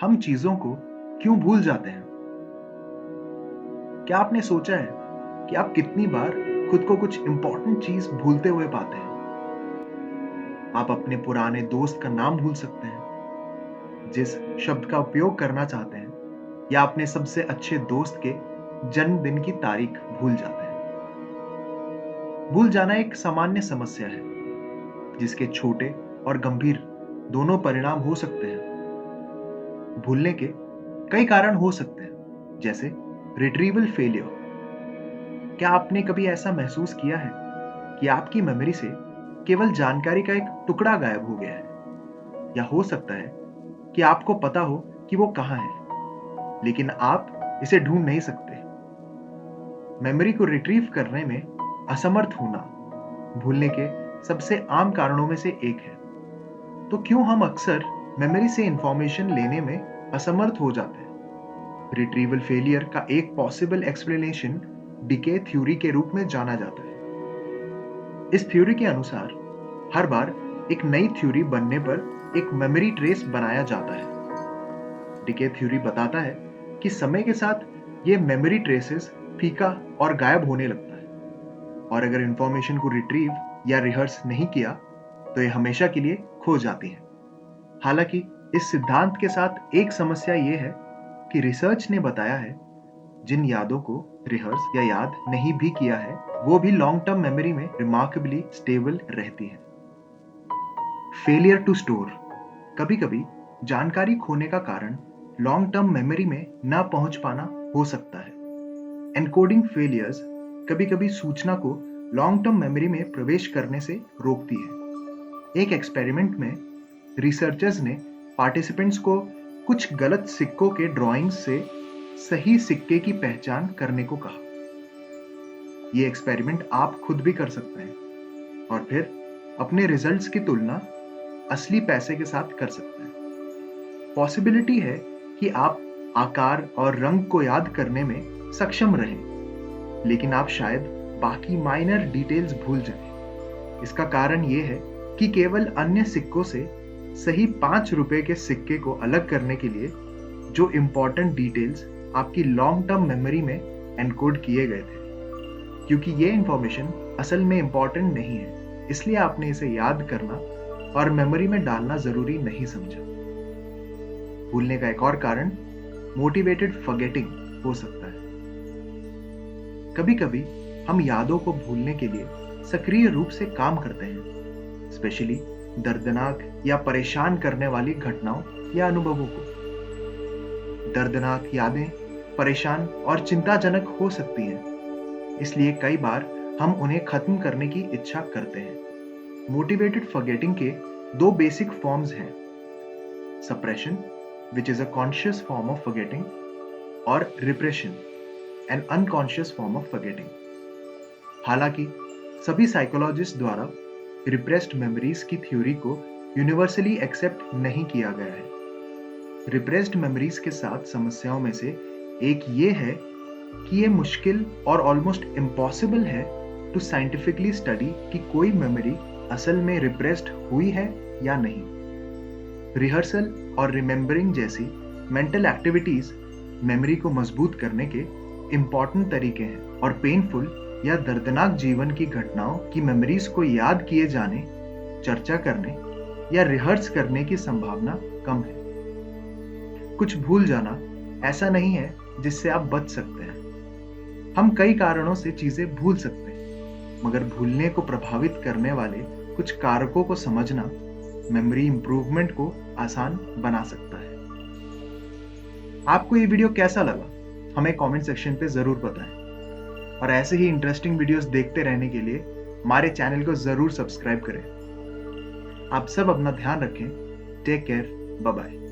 हम चीजों को क्यों भूल जाते हैं? क्या आपने सोचा है कि आप कितनी बार खुद को कुछ इंपॉर्टेंट चीज भूलते हुए पाते हैं? आप अपने पुराने दोस्त का नाम भूल सकते हैं, जिस शब्द का उपयोग करना चाहते हैं, या अपने सबसे अच्छे दोस्त के जन्मदिन की तारीख भूल जाते हैं। भूल जाना एक सामान्य समस्या है, जिसके छोटे और गंभीर दोनों परिणाम हो सकते हैं। भूलने के कई कारण हो सकते हैं, जैसे रिट्रीवल फेलियर। क्या आपने कभी ऐसा महसूस किया है कि आपकी मेमोरी से केवल जानकारी का एक टुकड़ा गायब हो गया है? या हो सकता है कि आपको पता हो कि वो कहाँ है, लेकिन आप इसे ढूंढ नहीं सकते। मेमोरी को रिट्रीव करने में असमर्थ होना भूलने के सबसे आम कारणों में से एक है। तो क्यों हम अक्सर मेमोरी से इंफॉर्मेशन लेने में असमर्थ हो जाते हैं? रिट्रीवल फेलियर का एक पॉसिबल एक्सप्लेनेशन डिके थ्योरी के रूप में जाना जाता है। इस थ्योरी के अनुसार हर बार एक नई थ्योरी बनने पर एक मेमोरी ट्रेस बनाया जाता है। डिके थ्योरी बताता है कि समय के साथ ये मेमोरी ट्रेसेस फीका और गायब होने लगता है, और अगर इंफॉर्मेशन को रिट्रीव या रिहर्स नहीं किया तो ये हमेशा के लिए खो जाती है। हालांकि इस सिद्धांत के साथ एक समस्या ये है कि रिसर्च ने बताया है जिन यादों को रिहर्स या याद नहीं भी किया है, वो भी लॉन्ग टर्म मेमोरी में रिमार्केबली स्टेबल रहती है। Failure to store. कभी-कभी जानकारी खोने का कारण लॉन्ग टर्म मेमोरी में न पहुंच पाना हो सकता है। एनकोडिंग फेलियर्स कभी-कभी सूचना को लॉन्ग टर्म मेमोरी में प्रवेश करने से रोकती है। एक एक्सपेरिमेंट में रिसर्चर्स ने पार्टिसिपेंट्स को कुछ गलत सिक्कों के ड्राइंग्स से सही सिक्के की पहचान करने को कहा। ये एक्सपेरिमेंट आप खुद भी कर सकते हैं और फिर अपने रिजल्ट्स की तुलना असली पैसे के साथ कर सकते हैं। पॉसिबिलिटी है कि आप आकार और रंग को याद करने में सक्षम रहें, लेकिन आप शायद बाकी माइनर डिटेल्स भूल जाएं। इसका कारण ये है कि केवल अन्य सिक्कों से सही 5 रुपए के सिक्के को अलग करने के लिए जो इंपॉर्टेंट डिटेल्स आपकी लॉन्ग टर्म मेमोरी में एनकोड किए गए थे, क्योंकि ये इंफॉर्मेशन असल में इंपॉर्टेंट नहीं है, इसलिए आपने इसे याद करना और मेमोरी में डालना जरूरी नहीं समझा। भूलने का एक और कारण मोटिवेटेड फॉरगेटिंग हो सकता है। कभी-कभी हम यादों को भूलने के लिए सक्रिय रूप से काम करते हैं, स्पेशली दर्दनाक या परेशान करने वाली घटनाओं या अनुभवों को। दर्दनाक यादें परेशान और चिंताजनक हो सकती हैं, इसलिए कई बार हम उन्हें खत्म करने की इच्छा करते हैं। मोटिवेटेड फॉरगेटिंग के 2 बेसिक फॉर्म्स हैं: suppression, which is a conscious form of forgetting, और repression, an unconscious form of forgetting। हालांकि सभी साइकोलॉजिस्ट द्वारा रिप्रेस्ड मेमोरीज की थ्योरी को यूनिवर्सली एक्सेप्ट नहीं किया गया है। रिप्रेस्ड मेमोरीज के साथ समस्याओं में से एक ये है कि ये मुश्किल और ऑलमोस्ट इम्पॉसिबल है टू साइंटिफिकली स्टडी कि कोई मेमोरी असल में रिप्रेस्ड हुई है या नहीं। रिहर्सल और रिमेंबरिंग जैसी मेंटल एक्टिविटीज मेमोरी को मजबूत करने के इम्पॉर्टेंट तरीके हैं, और पेनफुल या दर्दनाक जीवन की घटनाओं की मेमोरीज को याद किए जाने, चर्चा करने या रिहर्स करने की संभावना कम है। कुछ भूल जाना ऐसा नहीं है जिससे आप बच सकते हैं। हम कई कारणों से चीजें भूल सकते हैं, मगर भूलने को प्रभावित करने वाले कुछ कारकों को समझना मेमोरी इंप्रूवमेंट को आसान बना सकता है। आपको ये वीडियो कैसा लगा, हमें कमेंट सेक्शन पे जरूर बताएं, और ऐसे ही इंटरेस्टिंग वीडियोस देखते रहने के लिए हमारे चैनल को जरूर सब्सक्राइब करें। आप सब अपना ध्यान रखें। Take care, bye bye.